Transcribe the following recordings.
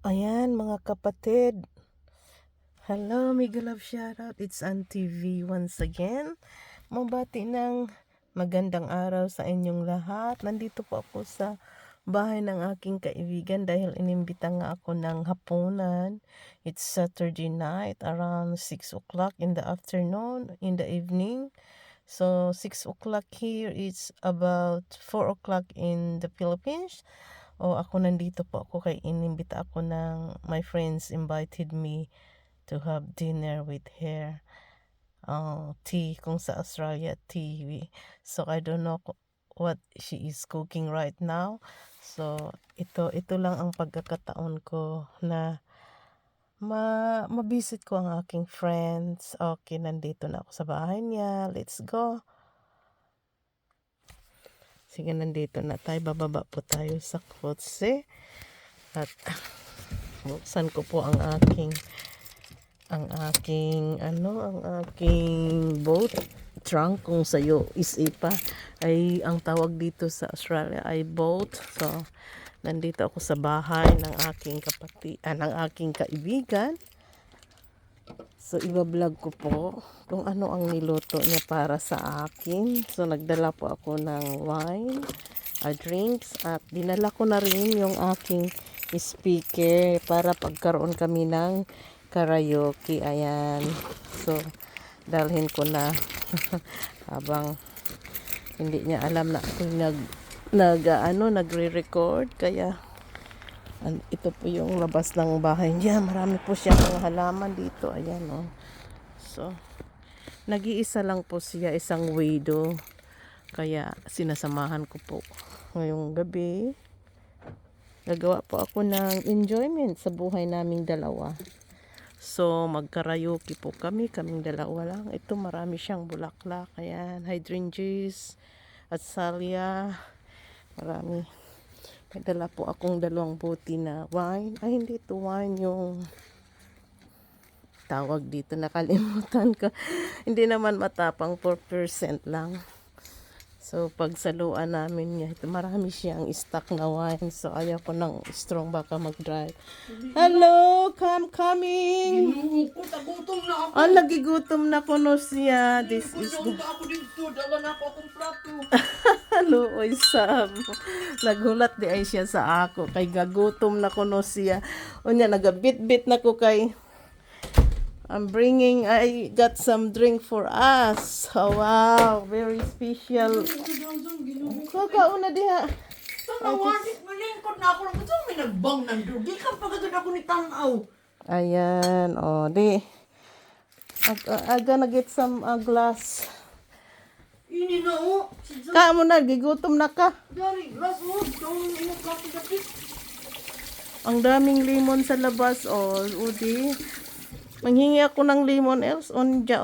Ayan mga kapatid. Hello, mega love shoutout. It's Auntie V once again. Mabati ng magandang araw sa inyong lahat. Nandito po ako sa bahay ng aking kaibigan dahil inimbita nga ako ng hapunan. It's Saturday night around 6 o'clock in the afternoon, in the evening. So 6 o'clock here is about 4 o'clock in the Philippines. Ako nandito po ako kay inimbita ako ng my friends invited me to have dinner with her. Tea kung sa Australia tea. So I don't know what she is cooking right now. So ito lang ang pagkakataon ko na ma-visit ko ang aking friends. Okay, nandito na ako sa bahay niya. Let's go. Sige, nandito na tayo. Bababa po tayo sa kotse. At buksan ko po ang aking boat trunk kung sayo isipa ay ang tawag dito sa Australia ay boat. So nandito ako sa bahay ng aking ng aking kaibigan. So iba-vlog ko po kung ano ang niluto niya para sa akin. So nagdala po ako ng wine, drinks, at dinala ko na rin yung aking speaker para pagkaroon kami ng karaoke. Ayan. So dalhin ko na habang hindi niya alam na ako nagre-record, kaya ito po yung labas ng bahay niya. Marami po siya mga halaman dito. Ayan, oh. So, nag-iisa lang po siya, isang widow. Kaya sinasamahan ko po ngayong gabi. Gagawa po ako ng enjoyment sa buhay naming dalawa. So, magkaraoke po kaming dalawa lang. Ito, marami siyang bulaklak. Ayan, hydrangeas at salya. Marami. May dala po akong 2 buti na wine. Ay, hindi ito wine, yung tawag dito, nakalimutan ko. Hindi naman matapang, 4% lang. So pagsaluan namin niya, ito marami siyang stock na wine. So ayaw ko ng strong, baka mag-dry. Hello, coming. Ginuko, tagutom na ako. Nagigutom na ko no siya. This is the... ako dito, dala na ako akong plato. Hello, oy sab. Nagulat di ay siya sa ako. Kay gagutom na ko no siya. Unya, nagabit-bit na ko kay... I got some drink for us. Oh, wow, very special. Kakauna diha. Tanawasit, malingkod na ako. Gusto mo may nagbang ng dugi ka pagkatod ako ni Tanaw. Ayan, di. I'm gonna get some glass. Ini na o. Kamu na, gigutom na ka. Dari, glass o. Gawin mo kapit-kapit. Ang daming limon sa labas, Udi. Manghingi ako ng lemon else, onja.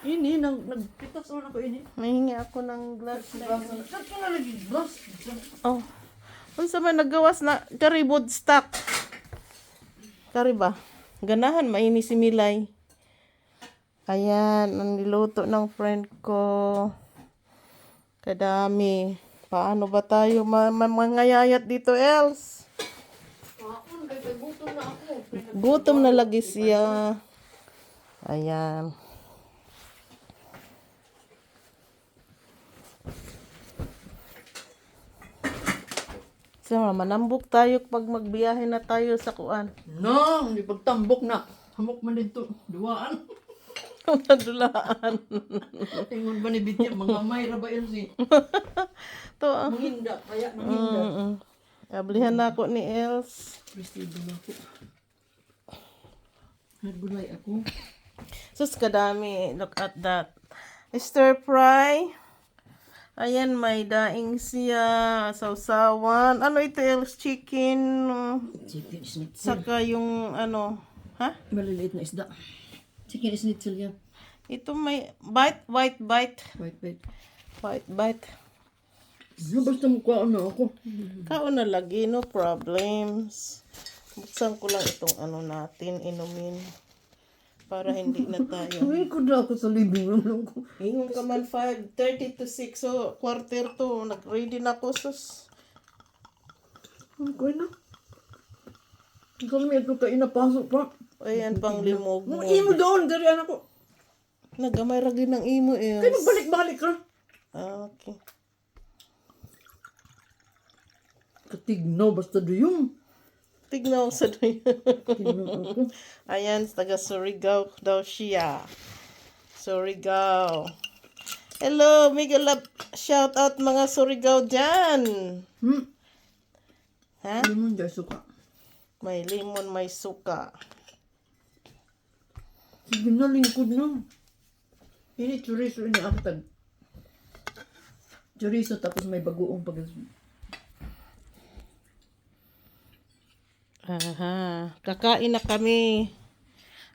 Ini, nagpitas o na ko ini. Manghingi ako ng glass. Saan ka na lagi glass? Oh. Unsa man nagawas na kari stock. Kari ba? Ganahan maini si Milay. Ayan, ang niluto ng friend ko. Kadami. Paano ba tayo mangayayat dito else? Ako, gutom na ako. Gutom na lagi siya. Ayan. So, manambok tayo pag magbiyahe na tayo sa kuan. No, hindi pagtambok na. Hamok man dito. Duwaan. Madulaan. Tingon ba ni Bitya, mga mayra ba yun si? To, Manginda, kaya manginda. Ablihan na ako ni Els. Prestido na ako. Nagbulay ako. Sus, kadami. Look at that. Stir fry. Ayan, may daing siya. Sausawan. Ano ito, Els? Chicken. Chicken schnitzel. Saka yung ha? Maliliit na isda. Chicken schnitzel yan. Ito may white bite. Wait. White bite. No, basta mukha na ako. Kao na lagi, no problems. Buksan ko lang itong natin, inumin. Para hindi na tayo. Uy, ko na ako sa living room lang ko. Ingon ka man 5:30 to 6, so quarter to, nag-ready na ko, sus. Ano ko na? Ikaw may ito ka inapasok pa. Ayan, pang limog mo. Nung imo doon, dari anak ko. Nagamay ragi ng imo, Kaya Els. magbalik-balik ka. Okay. Katignaw, basta doon. Tignan ko sa doon. Tignaw ako. Ayan, taga Surigao daw siya. Surigao. Hello, mega love. Shout out mga Surigao dyan. Ha? Limon dyan, suka. May limon, may suka. Sige na, lingkod na. Ini chorizo, ini akatag. Chorizo, tapos may bagoong pag... Aha, kakain na kami.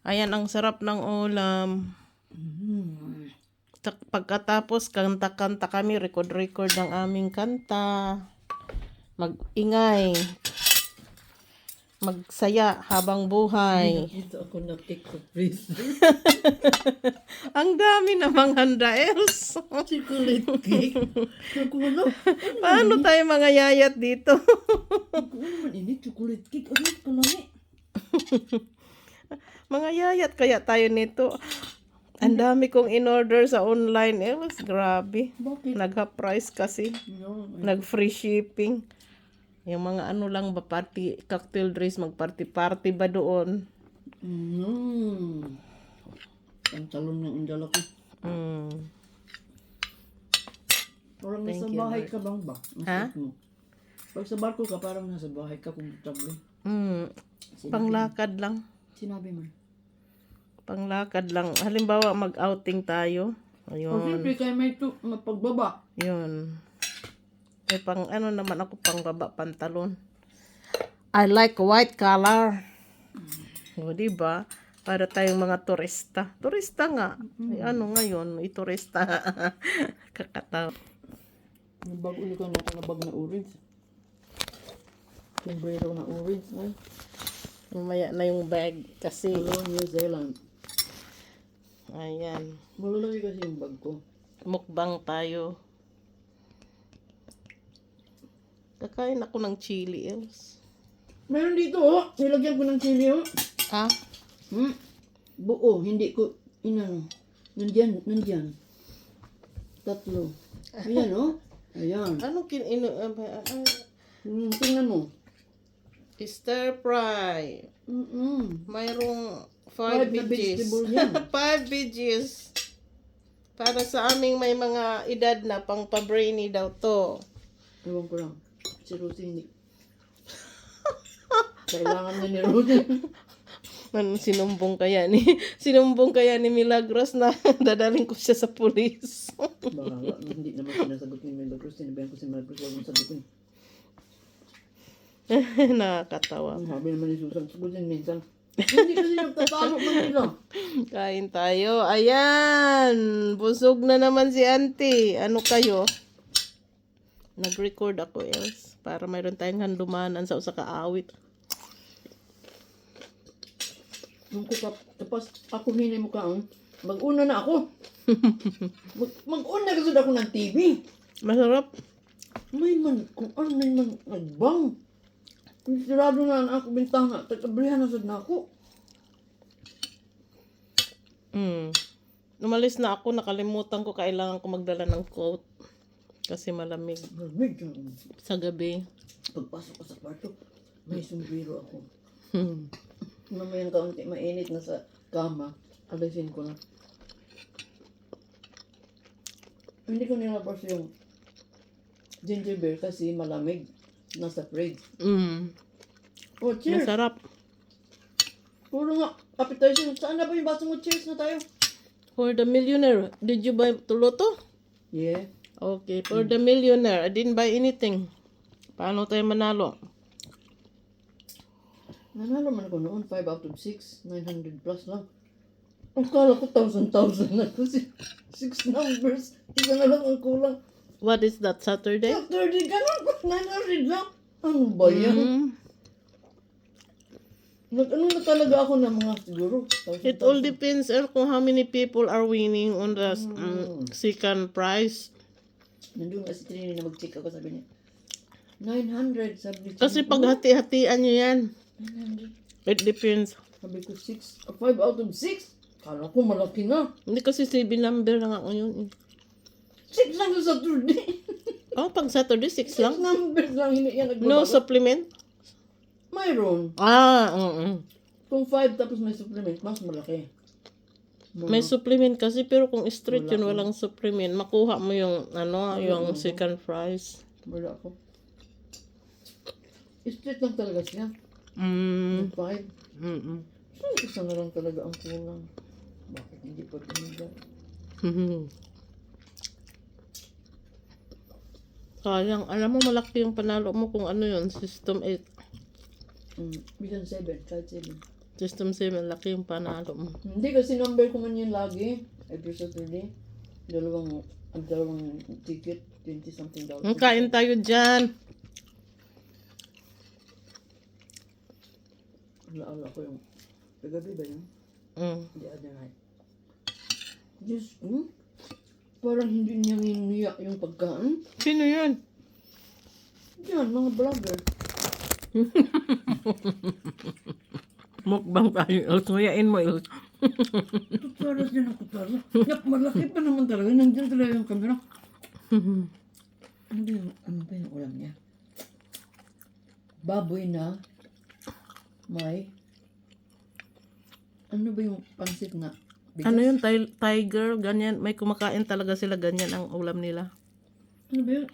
Ayan, ang sarap ng ulam. Pagkatapos, kanta-kanta kami, record-record ng aming kanta. Mag-ingay. Magsaya habang buhay. Dito ako na cake sa freezer. Ang dami namang handa, Els. Chocolate cake. Ako ano? Paano tayo mga yayat dito? Ako naman ini, chocolate cake. Ano kalami? Mga yayat kaya tayo nito. Ang dami kong in-order sa online, Els. Grabe. Bakit? Nag-half price kasi. No, Nag-free shipping. Yung mga ano lang ba, party, cocktail drinks, mag-party-party ba doon? Ang talon ng indala ko. Parang nasa bahay ka bang ba? Ang Ha? suot mo. Pag sa barko ka, parang nasa bahay ka, komportable. Panglakad lang. Sinabi mo. Panglakad lang. Halimbawa, mag-outing tayo. O Ayun. siyempre, kaya may mapagbaba. Yun. Eh, pang ano naman ako, pang baba pantalon. I like white color. O, diba? Para tayong mga turista. Turista nga. Eh, ano ngayon? Iturista. Kakataw. Nabag ulit ka na bag na orange. Sombrero na orange. Ay, Mamaya na yung bag. Kasi, hello, New Zealand. ayan. Malalaki kasi yung bag ko. Mukbang tayo. Kakain ako ng chili, Els. Meron dito, oh. Nilagyan ko ng chili, oh. Ah? Buo, hindi ko, inano. Nandyan. Tatlo. Ayan, oh. Ayan. Anong Tingnan mo. stir fry. Mayroong 5 Five na veggies. vegetable yan. 5 veggies. Para sa aming may mga edad na pang pabrainy daw to. Ewan ko lang. Si Rosie hindi. Kailangan na ni Rosie. Sinumbong kaya ni Milagros na dadaling ko siya sa pulis. Bahala. Hindi naman sinasagot ni Milagros. Sinabihan ko si Milagros, huwag mong sagutin. Nakakatawa. Ang sabi naman ni Susan, sagutin minsan. Hindi kasi nagtatalo man nila. Kain tayo. Ayan. Busog na naman si auntie. Ano kayo? Nag-record ako, Els. Para mayroon tayong handumanan sa usa ka awit. Nung ko tapos ako hinay mo ka, mag-una na ako. Mag-una kasi ako ng TV. Masarap. May man, kung ano may man, nagbang. Sirado na ako bintana, tatabrihan na sad na ako. Umalis na ako, nakalimutan ko, kailangan ko magdala ng coat. Kasi malamig Malamig. sa gabi. Pagpasok ko sa kwarto, may sombrero ako. Mamayang kaunti, mainit na sa kama, alisin ko na. Hindi ko nilabas yung ginger beer kasi malamig. Nasa fridge. Oh, cheers! Masarap. Puro nga, appetizer. Saan na ba yung baso mo? Cheers na tayo. For the millionaire, did you buy tuluto? Yeah. Okay, for the millionaire, I didn't buy anything. Paano tayo manalo? Nanalo man ako noon, 5 out of 6, 900 plus lang. Ang kala ko 1,000 na kasi 6 numbers, isa na lang ang kulang. What is that, Saturday? 30, ganun ko, 900 lang. Ano ba yan? Nag-ano na talaga ako ng mga siguro. It all depends on kung how many people are winning on the second prize. Nandun nga si Trini na mag-check ako, sabi niya, 900, sabi niya. Kasi pag hati-hatian nyo yan. 900. It depends. Sabi ko 6, 5 out of 6. Kala ko malaki na. Hindi kasi 7 number lang ako yun. 6 lang sa Saturday. Oh, pag Saturday, 6 6 lang. numbers lang yan No nagbabago. supplement? Mayroon. Ah, Kung 5 tapos may supplement, mas malaki. May supplement kasi, pero kung straight Wala yun, ko. walang supplement, makuha mo yung, yung ko. second prize. Wala ako. Straight lang talaga siya. Mm. 5. Mm-mm. So, isa na lang talaga ang kulang. Bakit hindi pa tumigay? Sayang, alam mo, malaki yung panalo mo kung ano yun, System 8. Bilang 7, kahit 7. System 7, malaki yung panalo mo. Hindi kasi number ko man yun lagi. Every Saturday. Dalawang ticket. 20 something dollars. Ang kain tayo dyan. Alaala ko yung kagabi ba yun? Mm. The other night. Diyos ko. Parang hindi niya nginuya yung pagkaan. Sino yun? Yan, mga vlogger. Mukbang tayo, Els. Nguyain mo, Els. Kutsaras din ang kutsaras. Yak, malaki pa naman talaga. Nandiyan talaga yung camera. Ano ba yung ulam niya? Baboy na may ano ba yung pansit na bigas? Ano yun, tiger, ganyan. May kumakain talaga sila, ganyan ang ulam nila. Ano ba yun?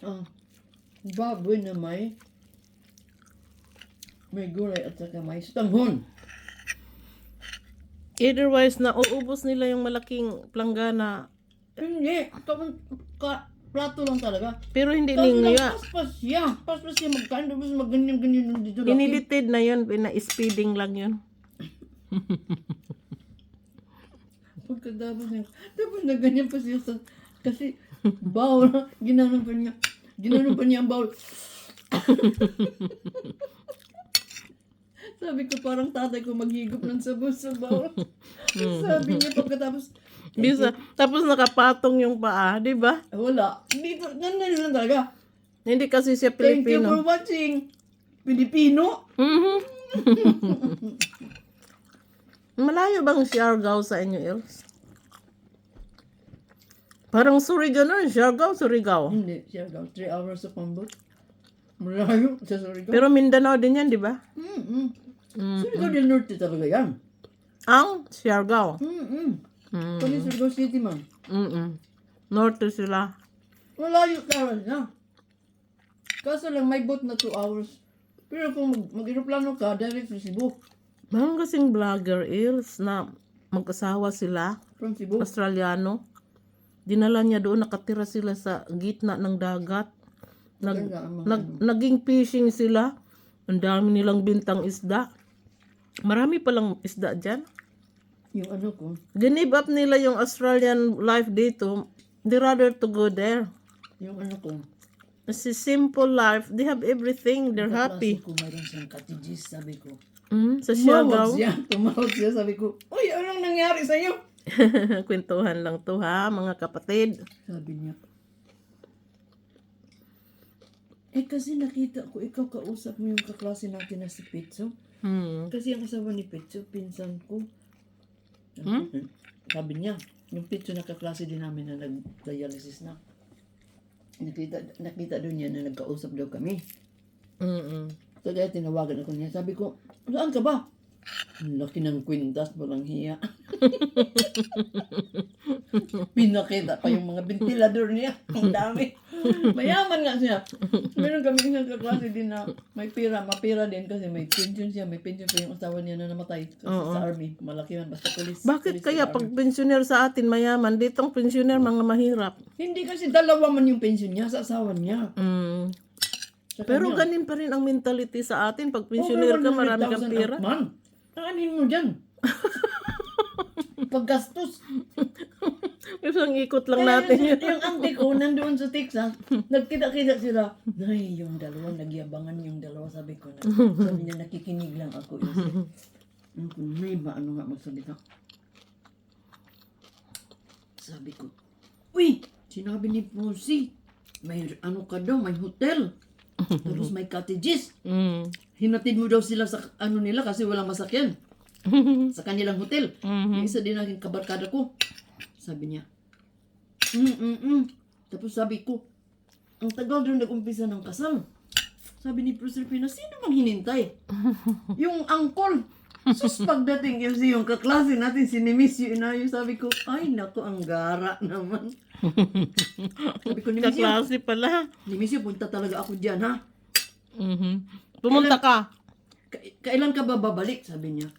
Baboy na may gulay at saka may sutanghon. Otherwise, nauubos nila yung malaking planggana. Hindi. Plato lang talaga. Pero hindi Tapos linguya. paspas siya. Paspas siya magkain. Tapos magganyan-ganyan dito. laki. Inedited na yun, pina-speeding lang yun. Pagkatapos niya. Tapos na ganyan pa siya sa... Kasi bawal. Ginanon pa niya. Ginanon pa niya ang bawal. Sabi ko parang tatay ko maghigop ng sabon sa bawal. Sabi niya pagkatapos... Bisa, tapos nakapatong yung paa, di ba? Wala. Dito, ganun lang talaga. Hindi kasi siya Thank you for Pilipino. watching. Pilipino. Mhm. Malayo bang Siargao sa inyo, Els? Parang Surigao na, Siargao, Surigao. Hindi, Siargao. 3 hours sa pambot. Malayo sa Surigao. Pero Mindanao din yan, di ba? Surigao del Norte talaga yan. Ang Siargao. Kami Surigao City man. Norte sila. Malayo talaga na. Kaso lang may boat na 2 hours. Pero kung mag-aeroplano ka, direct sa Cebu. Meron kasing vlogger, Els, na mag-asawa sila, From Cebu. Australiano. Dinala niya doon, nakatira sila sa gitna ng dagat. Maganda ang mga Naging fishing sila. Ang dami nilang bintang isda. Marami palang isda dyan. yung ano ko. Ginib up nila yung Australian life dito. They rather to go there. Yung ano ko. It's a simple life. They have everything. They're happy. Kaklase ko mayroon siyang cottages, sabi ko. Sa Tumawag Siargao. siya. Tumawag siya, sabi ko. Uy, anong nangyari sa'yo? Kwentuhan lang to ha, mga kapatid. Sabi niya. Kasi nakita ko, ikaw kausap mo yung kaklase natin na si Pitso. Kasi ang asawa ni Pitso, pinsan ko. Sabi niya, yung Pitso na kaklase din namin na nag-dialysis na. Nakita doon niya na nagkausap daw kami. So kaya tinawagan ako niya. Sabi ko, saan ka ba? Ang laki ng kwintas, walang hiya. Pinakita pa yung mga ventilador niya. Ang dami. Mayaman nga siya. Meron kami isang kaklase din na may mapira din kasi may pension siya. May pension pa yung asawa niya na namatay kasi sa army. Malaki man, basta police. Bakit police kaya sa pag army. pensioner sa atin mayaman, ditong pensioner mga mahirap? Hindi kasi dalawa man yung pension niya sa asawa niya. Sa Pero kanya. ganin pa rin ang mentality sa atin. Pag pensioner ka, marami kang 100,000 pera. a month. Naanin mo dyan. Paggastos. Isang ikot lang Kaya natin yun. yung auntie ko, nandoon sa Texas, nagkita-kita sila. Ay, yung dalawa, nagyabangan yung dalawa, sabi ko. Sabi niya, nakikinig lang ako. Ano ko, may ba, ano nga magsalita? Sabi ko, uy, sinabi ni Pussy, may ano ka daw, may hotel. Tapos may cottages. Mm. Hinatid mo daw sila sa ano nila kasi walang masakyan. Sa kanilang hotel. Yung isa din naging kabarkada ko. Sabi niya, Tapos sabi ko, ang tagal doon nag-umpisa ng kasal. Sabi ni Proserpina, sino mang hinintay? Yung angkol. Sus, pagdating kasi yung kaklase natin, si Nemesio Inayo, sabi ko, ay nako, ang gara naman. Sabi ko, Nemesio, Kaklase pala. Nemesio, punta talaga ako dyan, ha? Pumunta ka. Kailan ka ba babalik? Sabi niya.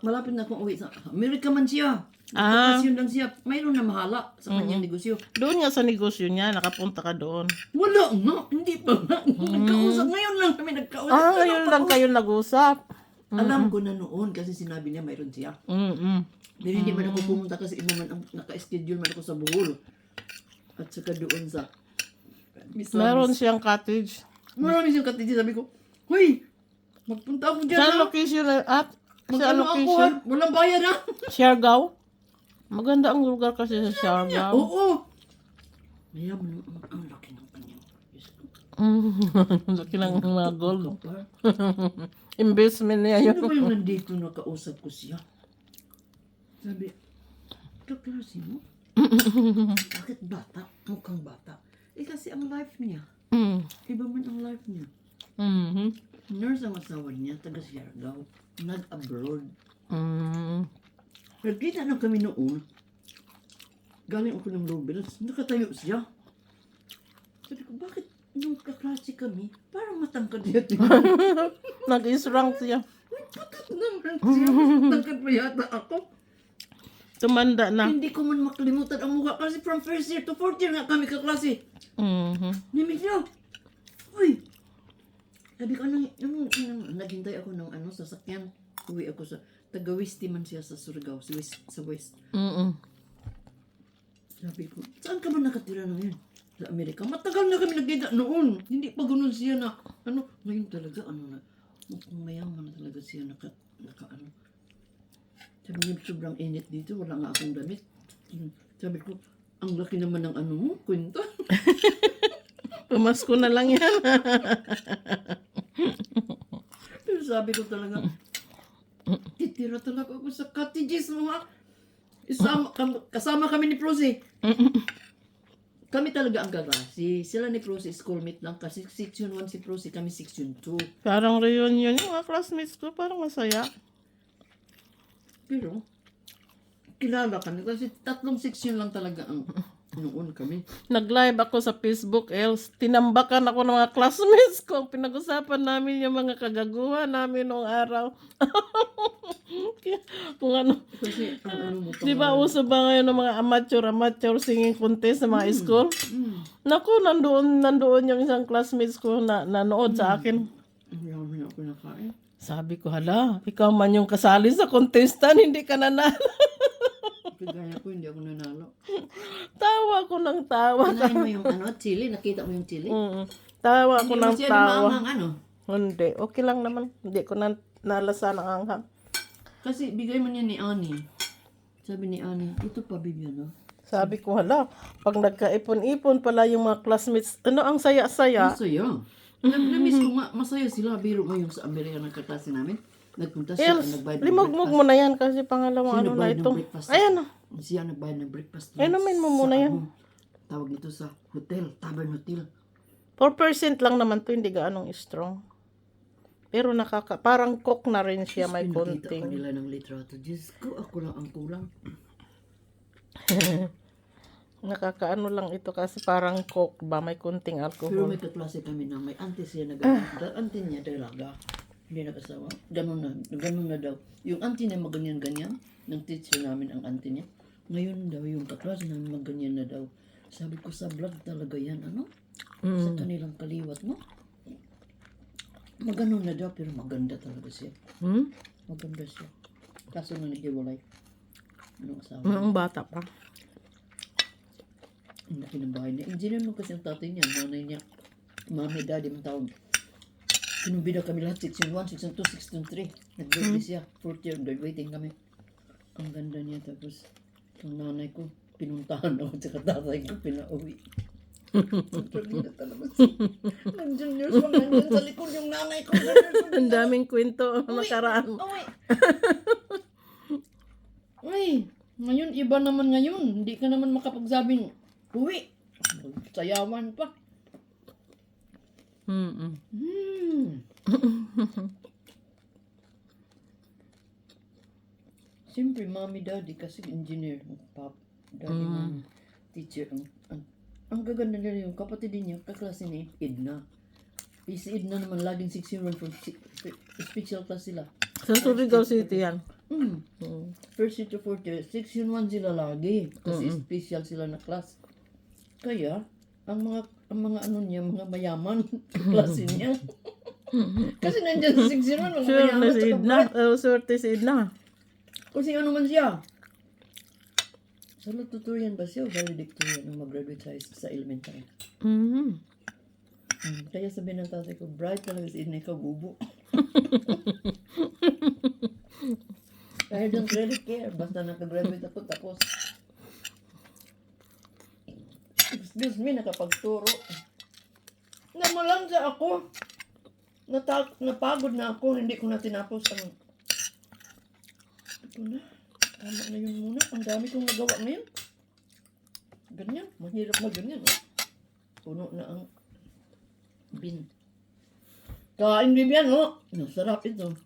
Malapit na akong uwi. Amerika man siya. Ah. Bakasyon lang siya. Mayroon na mahala sa kanyang negosyo. Doon nga sa negosyo niya, nakapunta ka doon. Wala nga. Hindi pa nga. Nagkausap. Ngayon lang kami nagkausap. Ngayon lang kayo nag-usap. Alam ko na noon kasi sinabi niya mayroon siya. Pero hindi man ako pumunta kasi iba man ang naka-schedule man ako sa Bohol. At saka doon sa Meron siyang cottage. Marami siyang katiti. Sabi ko, Hoy, magpunta ako dyan. Sa ha? location at sa Magkano ako, location. ha? Walang bayad, ha? Siargao. Maganda ang lugar kasi sa Siargao. Oo. Mayaman ang laki ng kanyang. Diyos ko. Laki ng mga gold. Kapal. Investment niya yun. Sino ba yung nandito nakausap ko siya? Sabi, kaklase mo? Bakit bata? Mukhang bata. Eh kasi ang life niya. Iba man ang life niya. Nurse ang asawa niya, taga Siargao. Nag-abroad. Nagkita na kami noon. Galing ako ng Lobels. Nakatayo siya. Sabi ko, bakit nung kaklase kami, parang matangkad niya. Nag-israng siya. Bakit naman siya? Matangkad pa yata ako. Tumanda na. Hindi ko man makalimutan ang mukha kasi from first year to fourth year nga kami kaklase. Nimig niyo. Uy! Sabi ko, naghintay ako ng sasakyan. Uwi ako sa, taga-Westi man siya sa Surigao, sa West. Sabi ko, saan ka ba nakatira na yun? Sa Amerika. Matagal na kami nagkita noon. Hindi pa ganun siya na, ngayon talaga, mukhang mayaman na talaga siya Sabi niya, sobrang init dito, wala nga akong damit. Sabi ko, ang laki naman ng mo, kwento. Pumasko na lang yan. Pero sabi ko talaga, titira talaga ako sa cottages mo, ha? Kasama kami ni Prosi. Kami talaga ang gagasi. Sila ni Prosi, schoolmate lang. Kasi section 1 si Prosi, kami section 2. Parang reunion yung mga classmates ko. Parang masaya. Pero, kilala kami. Kasi 3 section lang talaga ang noon kami. Nag-live ako sa Facebook, else tinambakan ako ng mga classmates ko. Pinag-usapan namin yung mga kagaguhan namin noong araw. Kung ano. Kasi, mo Di ba uso ba ngayon ng mga amateur singing contest sa mga school? Naku, nandoon yung isang classmates ko na nanood sa akin. Ang yaman ako nakain. Sabi ko, hala, ikaw man yung kasali sa contestan, hindi ka nanalo. Kagaya ko, hindi ako nanalo. Tawa ko ng tawa. Kinain mo yung chili? Nakita mo yung chili? Tawa ko ng Hindi tawa. maanghang Hindi, okay lang naman. Hindi ko nalasa ng anghang. Kasi bigay mo niya ni Ani. Sabi ni Ani, ito pa Bibiano. Sabi ko, hala, pag nagkaipon-ipon pala yung mga classmates, ang saya-saya. Masaya. Namiss ko nga, masaya sila. Biro mo yung sa Amerika ng kaklase namin. Nagpunta siya, nagbayad ng Limugmug mo na yan kasi pangalawang Sino ano na nagbayad ng ito. breakfast? Ayan. Siya nagbayad ng breakfast. Inumin mo muna yan. Tawag nito sa hotel, Tavern Hotel. 4% lang naman to, hindi gaanong strong. Pero parang coke na rin siya, may Pinakita ko konting. nila ng litrato. Diyos ko, ako lang ang kulang. Nakakaano lang ito kasi parang coke ba, may konting Pero alcohol. may kaklase kami na may auntie siya na auntie niya dalaga. Hindi nag-asawa. Ganun na daw. Yung auntie niya maganyan-ganyan. Nang teacher namin ang auntie niya. Ngayon daw yung kaklase namin maganyan na daw. Sabi ko sa vlog talaga yan, sa kanilang kaliwat, no? Maganon na daw pero maganda talaga siya. Maganda siya. Kaso na naghiwalay. Anong asawa? Ang bata pa. Ang laki ng bahay niya. Engineer mo kasi ang tatay niya, nanay niya. Mami, daddy, ang tawag. Pinumbida kami lahat, section 1, section 2, section 3. Nag-birthday siya. 4th year, graduating kami. Ang ganda niya. Tapos, ang nanay ko, pinuntahan ako sa tatay ko, pinauwi. Sabi na talaga. Nag-juniors pa nandun sa likod yung nanay ko. Ang daming kwento ang nakaraan. Uy! Uy! Ngayon, iba naman ngayon. Hindi ka naman makapagsabing, uwi! Sayawan pa. Mm-mm. Siyempre, mommy, daddy, kasi engineer. Pop, daddy, mommy, teacher. Ang gaganda nila yung kapatid din niya, kaklase ni Edna. Si Edna naman laging 6 year old from special class sila. Sa Surigao City yan. First year to fourth year, 6 yun 1 sila lagi. Kasi special sila na class. Kaya, ang mga ano niya, mga mayaman, klase niya. Kasi nandiyan sa 6 year 1, mga Sure mayaman. na si tsaka Edna. Swerte si Edna. kasi ano man siya. Salutatorian ba siya o valedictorian nung mag-graduate sa elementary? Mm. Kaya sabi ng tatay ko, bright talaga si Edna, ikaw bubo. I don't really care. Basta nakagraduate ako tapos. Excuse me, nakapagturo. Namalangsa ako. Napagod na ako. Hindi ko na tinapos ang... Ito na. Tama na yun muna. Ang dami kong nagawa ngayon. Ganyan. Mahirap na ganyan. Puno na ang bin. Kain din yan, oh. Sarap ito.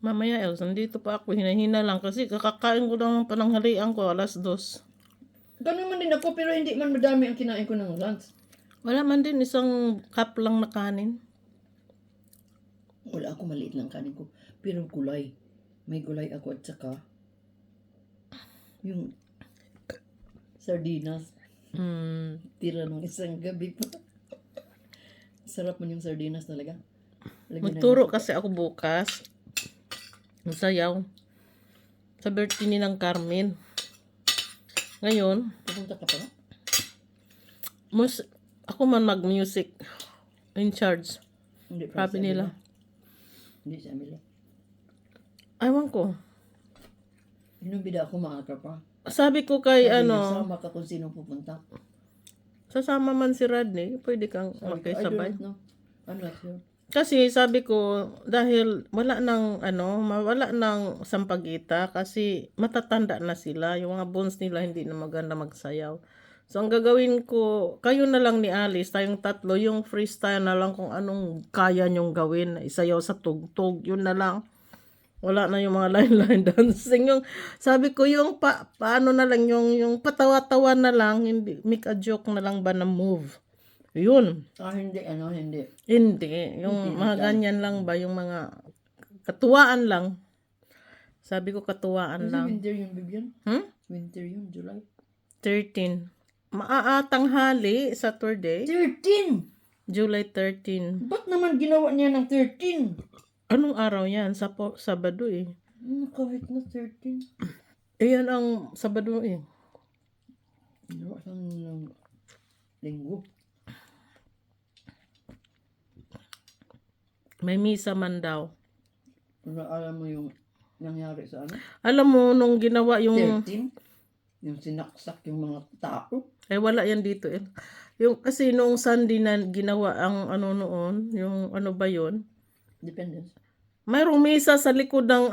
Mamaya, Els, nandito pa ako. Hinahina lang kasi kakakain ko lang ng pananghalian ko, 2:00. Ganun man din ako, pero hindi man madami ang kinain ko ng lunch. Wala man din, isang cup lang na kanin. Wala ako, maliit lang kanin ko. Pero gulay. May gulay ako at saka yung sardinas. Tira nung isang gabi pa. Sarap man yung sardinas talaga. Magturo kasi ako bukas. Masayaw. Sa birthday ni ng Carmen. Ngayon, Pupunta ka pa ba? ako man mag-music in charge. Hindi pa Sabi si nila. Amelia. Hindi si Amelia. Aywan ko. Inumbida ako maaga pa. Sabi ko kay Sabi niya, ano, sama ka kung sino pupunta. sasama man si Rodney, pwede kang Sabi ko, I makisabay. don't know. I'm not sure. Kasi sabi ko, dahil wala nang mawala nang sampagita kasi matatanda na sila. Yung mga bones nila hindi na maganda magsayaw. So ang gagawin ko, kayo na lang ni Alice, tayong tatlo, yung freestyle na lang kung anong kaya nyong gawin. Isayaw sa tugtog, yun na lang. Wala na yung mga line-line dancing. Yung, sabi ko, yung paano na lang, yung patawa-tawa na lang, hindi, make a joke na lang ba na move. Yun. Hindi, hindi. Hindi. Yung mga ganyan lang ba, yung mga katuwaan lang. Sabi ko katuwaan Kasi lang. winter yun, Bibian. Winter yun, July. 13. Tanghali, Saturday. 13! July 13. Ba't naman ginawa niya ng 13? Anong araw yan? Sabado eh. Kahit na 13. Yan ang Sabado eh. Ginawa siya ng linggo. May misa man daw. Pero alam mo yung nangyari sa ano? Alam mo, nung ginawa yung... 13? Yung sinaksak yung mga tao. wala yan dito eh. Yung, kasi noong Sunday na ginawa ang ano noon, yung ano ba yun? Dependence. Mayroong misa sa likod ng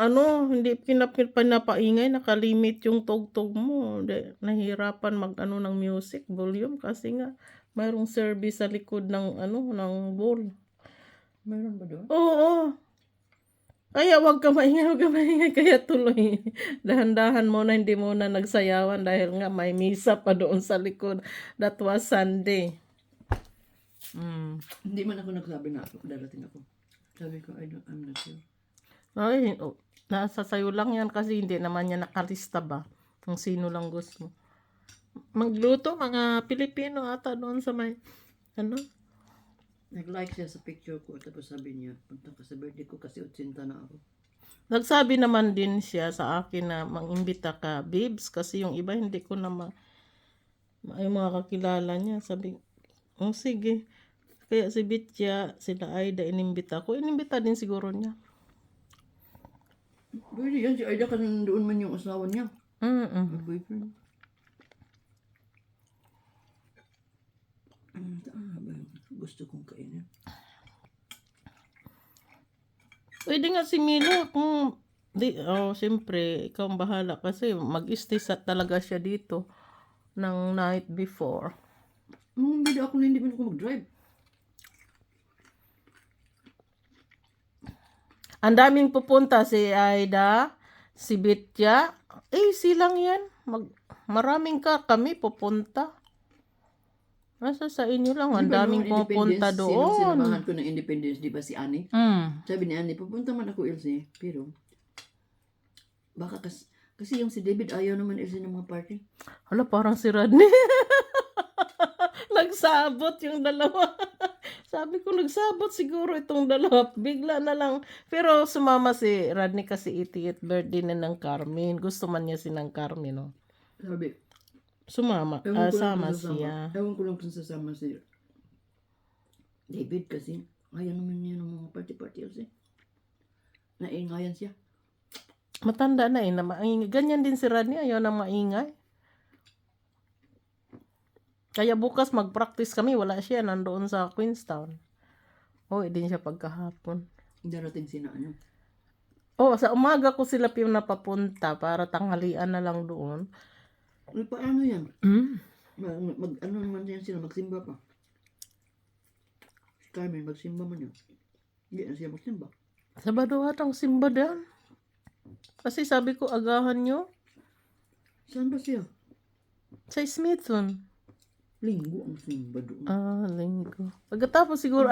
hindi pinapaingay, nakalimit yung tugtog mo. Nahirapan ng music volume kasi nga mayroong service sa likod ng ng bowl. Meron ba doon? Oo. Kaya wag ka maingay, kaya tuloy. Dahan-dahan mo na, hindi mo na nagsayawan dahil nga may misa pa doon sa likod. That was Sunday. Hindi man ako nagsabi na darating ako. Sabi ko, I'm not sure. Ay, nasa sayo lang yan kasi hindi naman niya nakalista ba kung sino lang gusto. Magluto, mga Pilipino ata doon sa may, Nag-like siya sa picture ko, tapos sabi niya, punta ka sa birthday ko kasi 80 na ako. Nagsabi naman din siya sa akin na mangimbita ka, babes, kasi yung iba hindi ko na yung mga kakilala niya. Sabi, sige. Kaya si Bitya, sila Aida, inimbita ko. Inimbita din siguro niya. Pwede yan, si Aida kasi nandoon man yung asawa niya. May boyfriend. Gusto kong kainin. Pwede nga si Milo kung siyempre, ikaw ang bahala kasi mag-stay talaga siya dito ng night before. Hindi ako na hindi man ako mag-drive. Ang daming pupunta si Aida, si Bitya. Silang yan. Maraming kami pupunta. Nasa sa inyo lang. Ang Di ba daming noong pupunta Independence, sinong doon. sinamahan ko ng Independence, di ba si Ani? Mm. Sabi ni Ani, pupunta man ako Ilse, pero baka kasi yung si David ayaw naman Ilse ng mga party. Hala, parang si Rodney. Nagsabot yung dalawa. Sabi ko, nagsabot siguro itong dalawa. Bigla na lang. Pero sumama si Rodney kasi 80th birthday na ng Carmen. Gusto man niya sinang Carmen, no? Sabi, Sumama. ewan ko lang Sama kung sasama. siya. Ewan ko lang kung sasama si David kasi ayaw naman niya ng mga party-party Ilse. Naingayan siya. Matanda na eh. Ganyan din si Rodney. Ayaw na maingay. Kaya bukas mag-practice kami. Wala siya. Nandoon sa Queenstown. Din siya pagkahapon. Darating si na ano. Sa umaga ko sila napapunta para tanghalian na lang doon. Paano yan? Ano naman yan sila, magsimba pa. Si Carmen, magsimba man yan. Hindi na siya magsimba. Sabado atang simba dan. Kasi sabi ko, agahan nyo Saan ba siya? sa Smithson. Linggo ang simba doon. Linggo. Pagkatapos siguro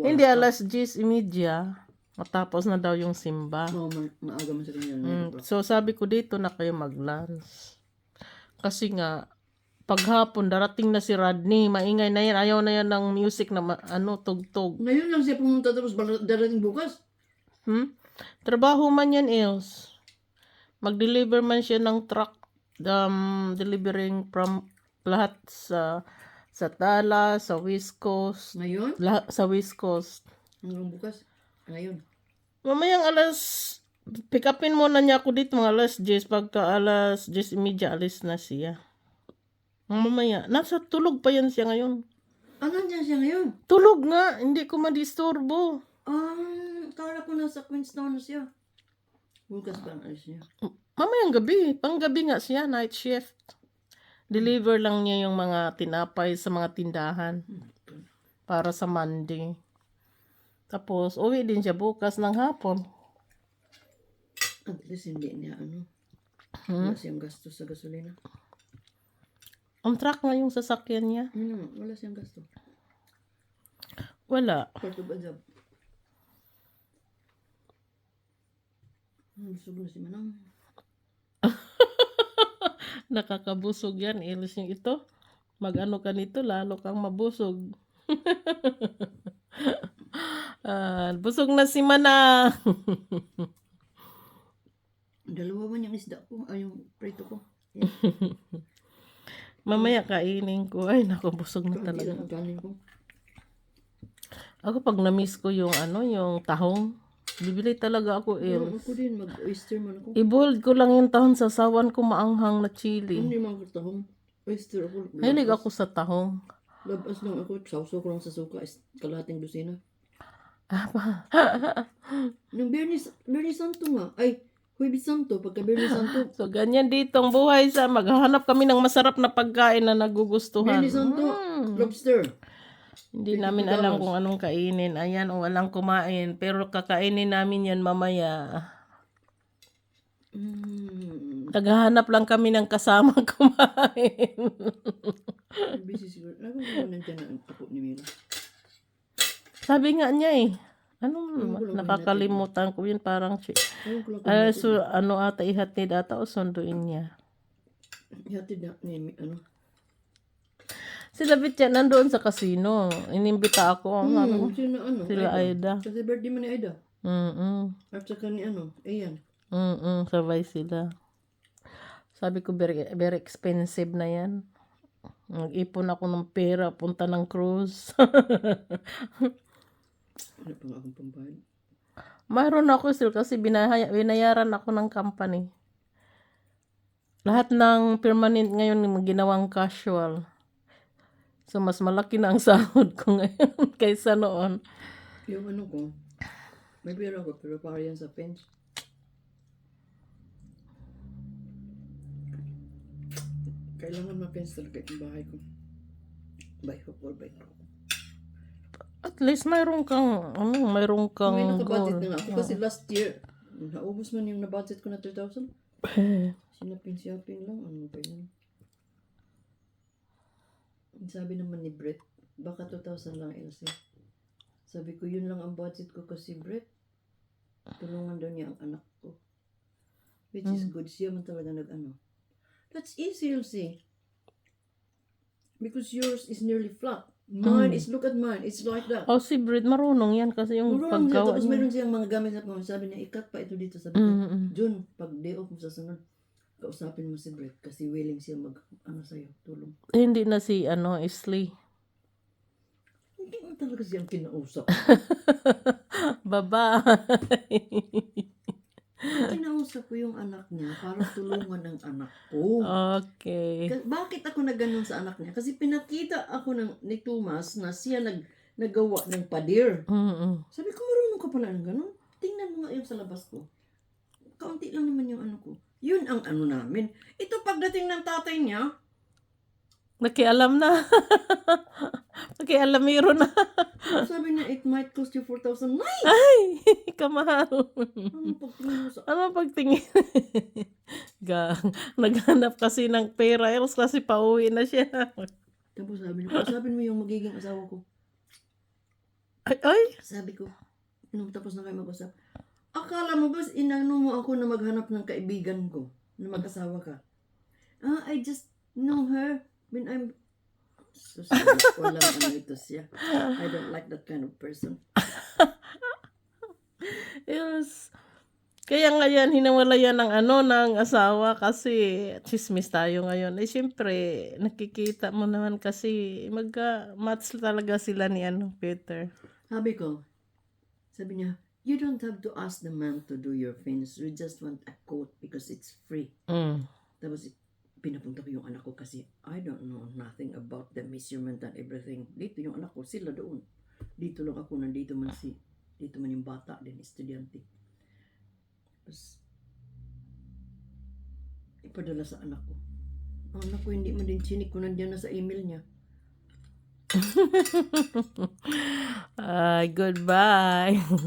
hindi alas 10:30. Matapos na daw yung simba. Oo, maaga man sa kanya. So sabi ko dito na kayo mag-lunch. Kasi nga, paghapon darating na si Rodney. Maingay na yan. Ayaw na yan ng music na tugtog. Ngayon lang siya pumunta tapos darating bukas. Trabaho man yan, Els. Mag-deliver man siya ng truck. Delivering from lahat sa Tala, sa West Coast. Ngayon? Sa West Coast. Hanggang bukas? Ngayon? Mamayang pick upin muna niya ako dito mga alas 10. Pagka alas 10:30 alis na siya. Mamaya. Nasa tulog pa yan siya ngayon. Nandiyan siya ngayon? Tulog nga. Hindi ko madisturbo. Kala ko nasa Queenstown na siya. Bukas pa ang alis niya. Mamayang gabi. Panggabi nga siya. Night shift. Deliver lang niya yung mga tinapay sa mga tindahan. Para sa Monday. Tapos, uwi din siya bukas ng hapon. At least hindi niya wala siyang gasto sa gasolina. Ang truck nga yung sasakyan niya. Wala siyang gasto. Wala. Part of a job. Busog na si Manang. Nakakabusog yan. Ilis yung ito. Mag-ano ka nito, lalo kang mabusog. Busog na si Mana. Dalawa man yung isda ko. Yung prito ko. Mamaya kainin ko. Ay, naku, busog na talaga. Ang kanin ko. Ako pag na-miss ko yung yung tahong, bibili talaga ako, Ako din, mag-oyster man ako. I-boiled ko lang yung tahong, sasawan ko maanghang na chili. Hindi man ko tahong. Oyster ako. Hilig ako sa tahong. Labas lang ako. Sausaw ko lang sa suka. Kalahating dosina. Nung Bernie Santo nga. Ay, Huwebes Santo. Pagka Bernie Santo. So, ganyan dito ang buhay sa maghahanap kami ng masarap na pagkain na nagugustuhan. Bernie Santo. Lobster. Hindi namin alam kung anong kainin. Ayan, walang kumain. Pero kakainin namin yan mamaya. Naghahanap lang kami ng kasama kumain. Busy siguro. Ako naman nandiyan na ako ni Mila. Sabi nga niya nakakalimutan ko yun. Parang, ata ihatid ata o sunduin niya. Ihatid na ni Sila Bitya, nandoon sa casino. Inimbita ako. Sila Aida. Kasi birthday mo ni Aida. At saka ni Ayan. Sabay sila. Sabi ko, very, very expensive na yan. Nag-ipon ako ng pera, punta ng cruise. Ano pa nga akong pambayad? Mayroon ako still kasi binayaran ako ng company. Lahat ng permanent ngayon ginawang casual. So, mas malaki na ang sahod ko ngayon kaysa noon. Yung ano ko, may pera ko, pero para yan sa pens. Kailangan ma-pens talaga yung bahay ko. By hook or by crook. At least mayroon kang, mayroon kang May nakabudget goal. na nga ako kasi last year, naubos man yung na-budget ko na 3,000. Sinapin-siapin lang, ano ba yun? Ang sabi naman ni Brett, baka 2,000 lang LC. Sabi ko, yun lang ang budget ko kasi Brett. Tulungan daw niya ang anak ko. Which is good. Siya man talaga nag-ano. That's easy, LC. Because yours is nearly flat. Mine is, look at mine, it's like that. Oh, si Brit, marunong yan kasi yung Marunong siya, paggawa tapos niya. meron siyang mga gamit na pang sabi niya, ikat pa ito dito. Sabi ko, Jun, pag day off mo sa sunod, kausapin mo si Brett kasi willing siya mag, sa'yo, tulong. Hindi na si, Isley. Hindi mo talaga siyang kinausap. Bye-bye. Kinausap ko yung anak niya para tulungan ang anak ko. Okay. Bakit ako nagganon sa anak niya? Kasi pinakita ako ni Thomas na siya nagawa ng pader. Sabi ko, marunong ka pala ng ganon. Tingnan mo nga yung sa labas ko. Kaunti lang naman yung ano ko. Yun ang ano namin. Ito pagdating ng tatay niya, Nakialam na. Nakialamiro na. sabi niya, it might cost you 4,000. Nay! Ay, kamahal. Ano pagtingin mo sa... Ano pagtingin? Naghanap kasi ng pera. Else kasi pauwi na siya. Tapos sabi niya, sabi mo yung magiging asawa ko. Ay. Sabi ko, nung tapos na kayo mag-usap, akala mo ba inano mo ako na maghanap ng kaibigan ko na mag-asawa ka? I just know her when I'm... So, walang ano ito siya. I don't like that kind of person. Yes. Kaya nga yan, hinawalayan ng ng asawa kasi chismis tayo ngayon. Eh, syempre, nakikita mo naman kasi match talaga sila ni Peter. Sabi niya, you don't have to ask the man to do your things. We just want a coat because it's free. Tapos, pinapunta ko yung anak ko kasi I don't know nothing about the measurement and everything. Dito yung anak ko, sila doon. Dito lang ako, dito man yung bata din, estudyante. Tapos, ipadala sa anak ko. Ang anak ko, hindi mo din chinik ko nandiyan na sa email niya. Goodbye.